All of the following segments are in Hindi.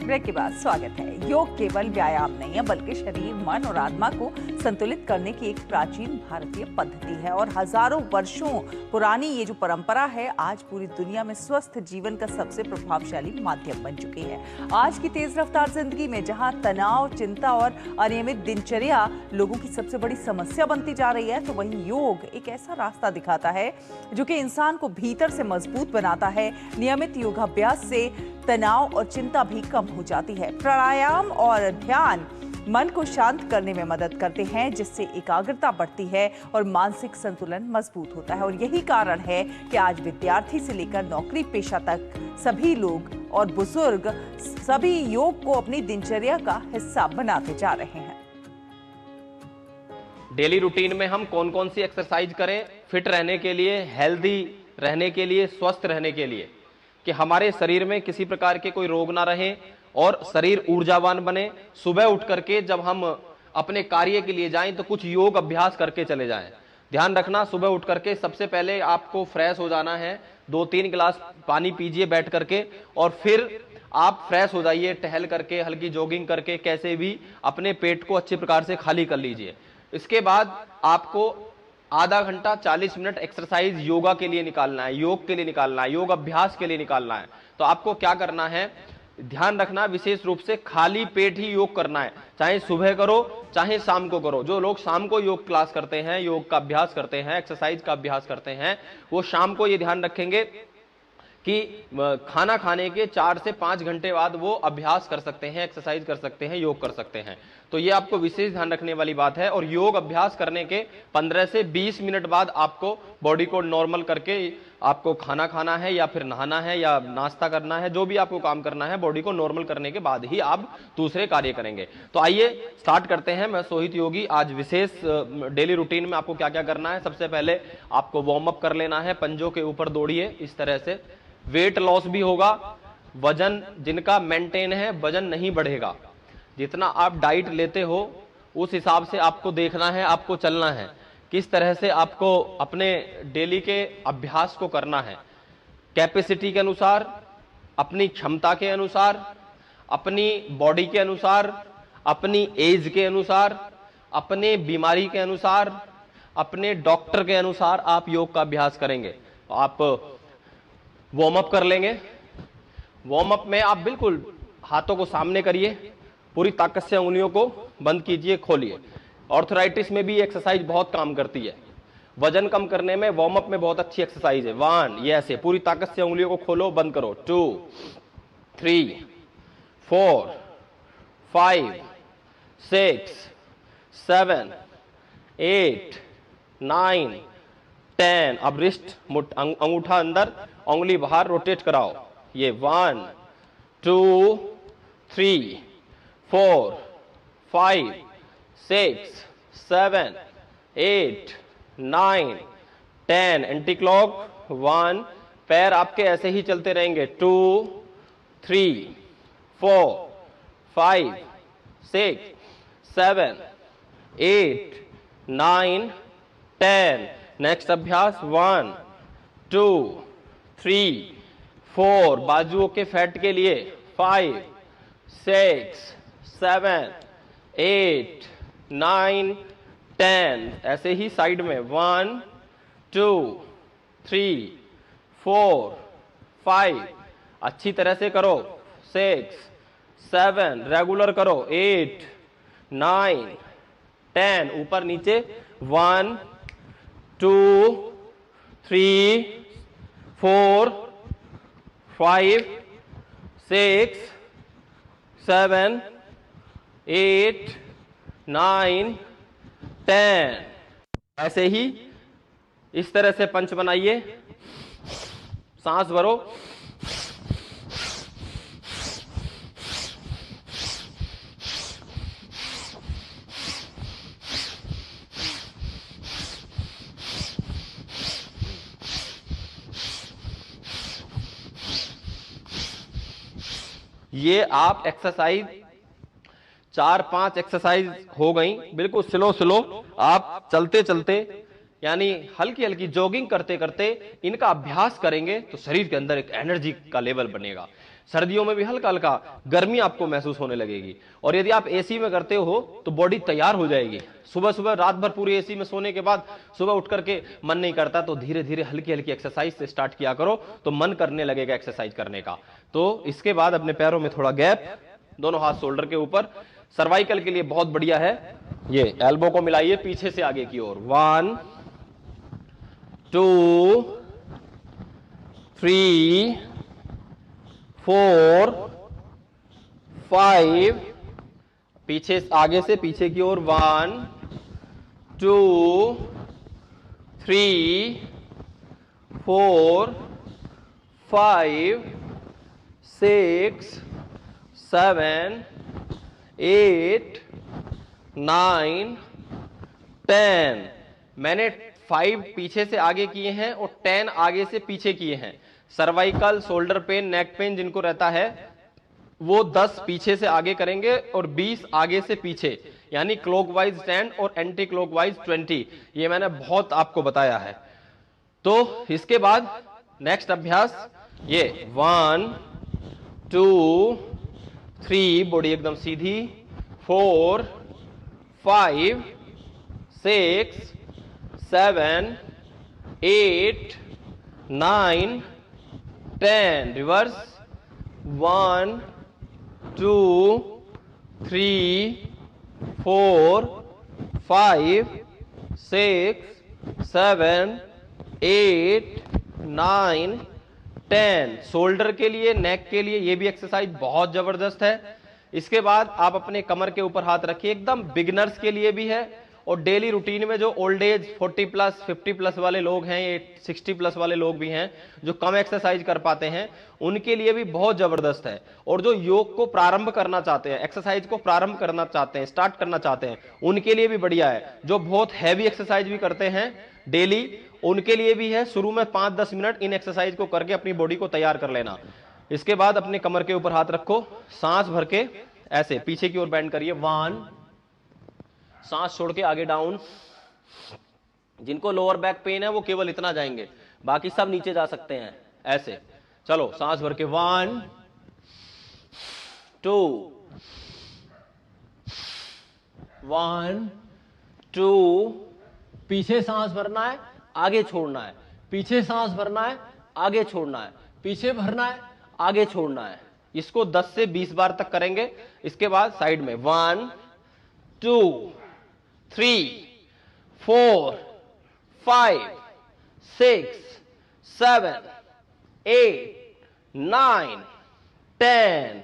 ब्रेक के बाद स्वागत है। योग केवल व्यायाम नहीं है बल्कि शरीर, मन और आत्मा को संतुलित करने की एक प्राचीन भारतीय पद्धति है और हजारों वर्षों पुरानी ये जो परंपरा है आज पूरी दुनिया में स्वस्थ जीवन का सबसे प्रभावशाली माध्यम बन चुकी है। आज की तेज रफ्तार जिंदगी में जहां तनाव, चिंता और अनियमित दिनचर्या लोगों की सबसे बड़ी समस्या बनती जा रही है, तो वहीं योग एक ऐसा रास्ता दिखाता है जो कि इंसान को भीतर से मजबूत बनाता है। नियमित योगाभ्यास से तनाव और चिंता भी कम हो जाती है। प्राणायाम और ध्यान मन को शांत करने में मदद करते हैं, जिससे एकाग्रता बढ़ती है और मानसिक संतुलन मजबूत होता है। और यही कारण है कि आज विद्यार्थी से लेकर नौकरी पेशा तक सभी लोग और बुजुर्ग सभी योग को अपनी दिनचर्या का हिस्सा बनाते जा रहे हैं। डेली रूटीन में हम कौन कौन सी एक्सरसाइज करें फिट रहने के लिए, हेल्दी रहने के लिए, स्वस्थ रहने के लिए, कि हमारे शरीर में किसी प्रकार के कोई रोग ना रहे और शरीर ऊर्जावान बने। सुबह उठ करके जब हम अपने कार्य के लिए जाएं तो कुछ योग अभ्यास करके चले जाएं। ध्यान रखना, सुबह उठ करके सबसे पहले आपको फ्रेश हो जाना है। 2-3 गिलास पानी पीजिए बैठ करके और फिर आप फ्रेश हो जाइए, टहल करके, हल्की जॉगिंग करके, कैसे भी अपने पेट को अच्छी प्रकार से खाली कर लीजिए। इसके बाद आपको आधा घंटा 40 मिनट एक्सरसाइज योगा के लिए निकालना है, योग के लिए निकालना है, योग अभ्यास के लिए निकालना है। तो आपको क्या करना है, ध्यान रखना, विशेष रूप से खाली पेट ही योग करना है। चाहे सुबह करो चाहे शाम को करो। जो लोग शाम को योग क्लास करते हैं, योग का अभ्यास करते हैं, एक्सरसाइज का अभ्यास करते हैं, वो शाम को ये ध्यान रखेंगे कि खाना खाने के 4 से 5 घंटे बाद वो अभ्यास कर सकते हैं, एक्सरसाइज कर सकते हैं, योग कर सकते हैं। तो ये आपको विशेष ध्यान रखने वाली बात है। और योग अभ्यास करने के 15 से 20 मिनट बाद आपको बॉडी को नॉर्मल करके आपको खाना खाना है या फिर नहाना है या नाश्ता करना है, जो भी आपको काम करना है, बॉडी को नॉर्मल करने के बाद ही आप दूसरे कार्य करेंगे। तो आइए स्टार्ट करते हैं। मैं सोहित योगी आज विशेष डेली रूटीन में आपको क्या क्या करना है। सबसे पहले आपको वार्म अप कर लेना है, पंजों के ऊपर दौड़िए इस तरह से। वेट लॉस भी होगा, वजन जिनका मेंटेन है वजन नहीं बढ़ेगा। जितना आप डाइट लेते हो उस हिसाब से आपको देखना है, आपको चलना है, किस तरह से आपको अपने डेली के अभ्यास को करना है। कैपेसिटी के अनुसार, अपनी क्षमता के अनुसार, अपनी बॉडी के अनुसार, अपनी एज के अनुसार, अपने बीमारी के अनुसार, अपने डॉक्टर के अनुसार आप योग का अभ्यास करेंगे। आप वार्म अप कर लेंगे। वार्म अप में आप बिल्कुल हाथों को सामने करिए, पूरी ताकत से उंगलियों को बंद कीजिए, खोलिए। ऑर्थराइटिस में भी एक्सरसाइज बहुत काम करती है। वजन कम करने में वार्म अप में बहुत अच्छी एक्सरसाइज है। 1, ये ऐसे पूरी ताकत से उंगलियों को खोलो, बंद करो। 2, 3, 4, 5, 6, 7, 8, 9, 10। अब रिस्ट, अंगूठा अंदर, उंगली बाहर, रोटेट कराओ। ये 1, 2, 3, 4, 5, 6, 7, 8, 9, 10। Anti clock 1। पैर आपके ऐसे ही चलते रहेंगे। 2, 3, 4, 5, 6, 7, 8, 9, 10। नेक्स्ट अभ्यास 1, 2, 3, 4। बाजुओं के फैट के लिए 5, 6, 7, 8, 9, 10। ऐसे ही साइड में 1, 2, 3, 4, 5। अच्छी तरह से करो। 6, 7, रेगुलर करो। 8, 9, 10। ऊपर नीचे 1, 2, 3, 4, 5, 6, 7, 8, 9, 10। ऐसे ही इस तरह से पंच बनाइए। सांस भरो, ये आप एक्सरसाइज 4-5 एक्सरसाइज हो गई। बिल्कुल स्लो स्लो आप चलते चलते यानी हल्की हल्की जॉगिंग करते करते इनका अभ्यास करेंगे तो शरीर के अंदर एक एनर्जी का लेवल बनेगा। सर्दियों में भी हल्का हल्का गर्मी आपको महसूस होने लगेगी। और यदि आप एसी में करते हो तो बॉडी तैयार हो जाएगी। सुबह सुबह रात भर पूरी एसी में सोने के बाद सुबह उठ करके मन नहीं करता, तो धीरे धीरे हल्की हल्की एक्सरसाइज से स्टार्ट किया करो, तो मन करने लगेगा एक्सरसाइज करने का। तो इसके बाद अपने पैरों में थोड़ा गैप, दोनों हाथ शोल्डर के ऊपर। सर्वाइकल के लिए बहुत बढ़िया है, ये एल्बो को मिलाइए पीछे से आगे की ओर। 1 2 3 4 5, पीछे आगे से पीछे की ओर। 1 2 3 4 5 6 7 8 9 10। मैंने 5 पीछे से आगे किए हैं और 10 आगे से पीछे किए हैं। Cervical, shoulder pain, neck pain जिनको रहता है वो 10 पीछे से आगे करेंगे और 20 आगे से पीछे, यानी क्लॉकवाइज 10 और एंटी क्लॉकवाइज 20। ये मैंने बहुत आपको बताया है। तो इसके बाद नेक्स्ट अभ्यास ये 1 2 3, बॉडी एकदम सीधी। 4 5 6 7 8 9 10, रिवर्स। 1 2 3 4 5 6 7 8 9 10। शोल्डर के लिए, नेक के लिए ये भी एक्सरसाइज बहुत जबरदस्त है। इसके बाद आप अपने कमर के ऊपर हाथ रखिए, एकदम बिगिनर्स के लिए भी है और डेली रूटीन में जो ओल्ड एज 40 प्लस 50 प्लस वाले लोग हैं, ये 60 प्लस वाले लोग भी हैं जो कम एक्सरसाइज कर पाते हैं, उनके लिए भी बहुत जबरदस्त है। और जो योग को प्रारंभ करना चाहते हैं, एक्सरसाइज को प्रारंभ करना चाहते हैं, स्टार्ट करना चाहते हैं, उनके लिए भी बढ़िया है। जो बहुत हैवी एक्सरसाइज भी करते हैं डेली, उनके लिए भी है। शुरू में 5-10 मिनट इन एक्सरसाइज को करके अपनी बॉडी को तैयार कर लेना। इसके बाद अपने कमर के ऊपर हाथ रखो, सांस भर के ऐसे पीछे की ओर बेंड करिए। 1, सांस छोड़ के आगे डाउन। जिनको लोअर बैक पेन है वो केवल इतना जाएंगे, बाकी सब नीचे जा सकते हैं ऐसे। चलो सांस भर के 1 2 1 2, पीछे सांस भरना है, आगे छोड़ना है, पीछे सांस भरना है, आगे छोड़ना है, पीछे भरना है, आगे छोड़ना है। इसको 10 से 20 बार तक करेंगे। इसके बाद साइड में 1 2 3 4 5 6 7 8 9 10।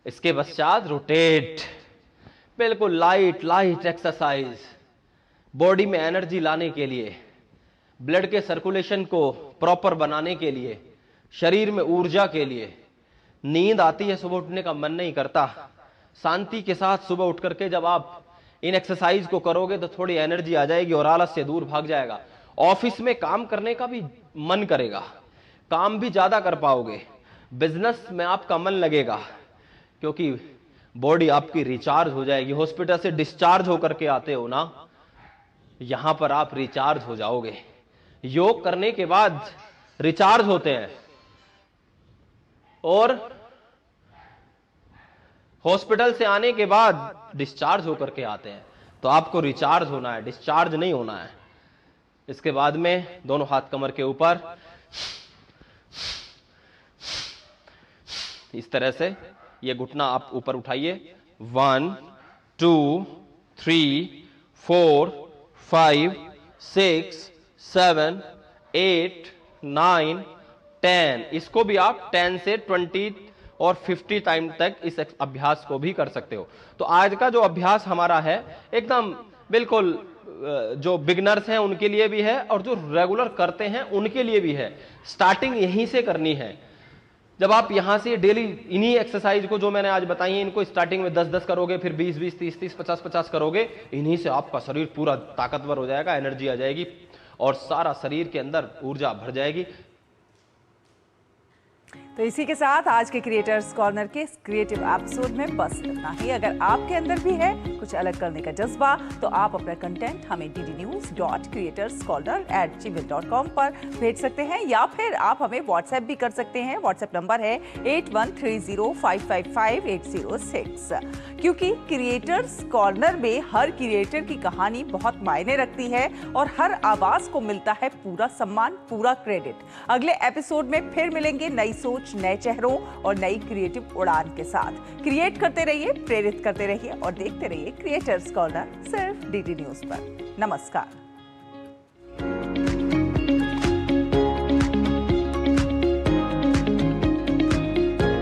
इसके पश्चात रोटेट, बिल्कुल लाइट लाइट एक्सरसाइज, बॉडी में एनर्जी लाने के लिए, ब्लड के सर्कुलेशन को प्रॉपर बनाने के लिए, शरीर में ऊर्जा के लिए। नींद आती है, सुबह उठने का मन नहीं करता, शांति के साथ सुबह उठ करके जब आप इन एक्सरसाइज को करोगे तो थोड़ी एनर्जी आ जाएगी और आलस से दूर भाग जाएगा। ऑफिस में काम करने का भी मन करेगा, काम भी ज्यादा कर पाओगे, बिजनेस में आपका मन लगेगा, क्योंकि बॉडी आपकी रिचार्ज हो जाएगी। हॉस्पिटल से डिस्चार्ज होकर के आते हो ना, यहां पर आप रिचार्ज हो जाओगे। योग करने के बाद रिचार्ज होते हैं और हॉस्पिटल से आने के बाद डिस्चार्ज होकर के आते हैं। तो आपको रिचार्ज होना है, डिस्चार्ज नहीं होना है। इसके बाद में दोनों हाथ कमर के ऊपर इस तरह से ये घुटना आप ऊपर उठाइए। 1 2 3 4 5 6 7 8 9 10। इसको भी आप 10 से 20 और 50 टाइम तक इस अभ्यास को भी कर सकते हो। तो आज का जो अभ्यास हमारा है एकदम बिल्कुल जो बिगनर्स हैं उनके लिए भी है और जो रेगुलर करते हैं उनके लिए भी है। स्टार्टिंग यहीं से करनी है। जब आप यहां से डेली इन्हीं एक्सरसाइज को जो मैंने आज बताई है, इनको स्टार्टिंग में 10-10 करोगे, फिर 20-20, 30-30, 50-50 करोगे, इन्हीं से आपका शरीर पूरा ताकतवर हो जाएगा, एनर्जी आ जाएगी और सारा शरीर के अंदर ऊर्जा भर जाएगी। तो इसी के साथ आज के क्रिएटर्स कॉर्नर के इस क्रिएटिव एपिसोड में बस इतना ही। अगर आपके अंदर भी है कुछ अलग करने का जज्बा तो आप अपना कंटेंट हमें ddnews.creatorscorner@gmail.com पर भेज सकते हैं, या फिर आप हमें व्हाट्सएप भी कर सकते हैं। व्हाट्सएप नंबर है 8130555806। क्योंकि क्रिएटर्स कॉर्नर में हर क्रिएटर की कहानी बहुत मायने रखती है और हर आवाज को मिलता है पूरा सम्मान, पूरा क्रेडिट। अगले एपिसोड में फिर मिलेंगे नई सोच, नए चेहरों और नई क्रिएटिव उड़ान के साथ। क्रिएट करते रहिए, प्रेरित करते रहिए और देखते रहिए क्रिएटर्स कॉर्नर सिर्फ डीडी न्यूज पर। नमस्कार।